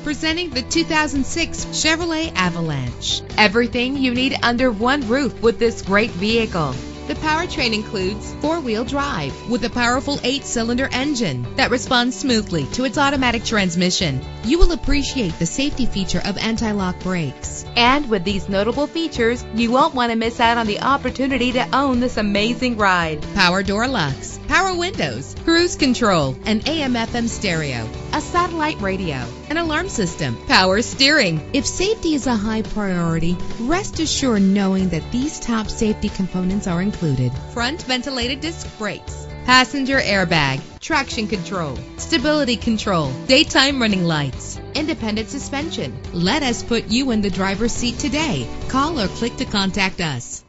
Presenting the 2006 Chevrolet Avalanche. Everything you need under one roof with this great vehicle. The powertrain includes four-wheel drive with a powerful 8-cylinder engine that responds smoothly to its automatic transmission. You will appreciate the safety feature of anti-lock brakes. And with these notable features, you won't want to miss out on the opportunity to own this amazing ride. Power door locks, power windows, cruise control, an AM/FM stereo, a satellite radio, an alarm system, power steering. If safety is a high priority, rest assured knowing that these top safety components are included. Front ventilated disc brakes, passenger airbag, traction control, stability control, daytime running lights, independent suspension. Let us put you in the driver's seat today. Call or click to contact us.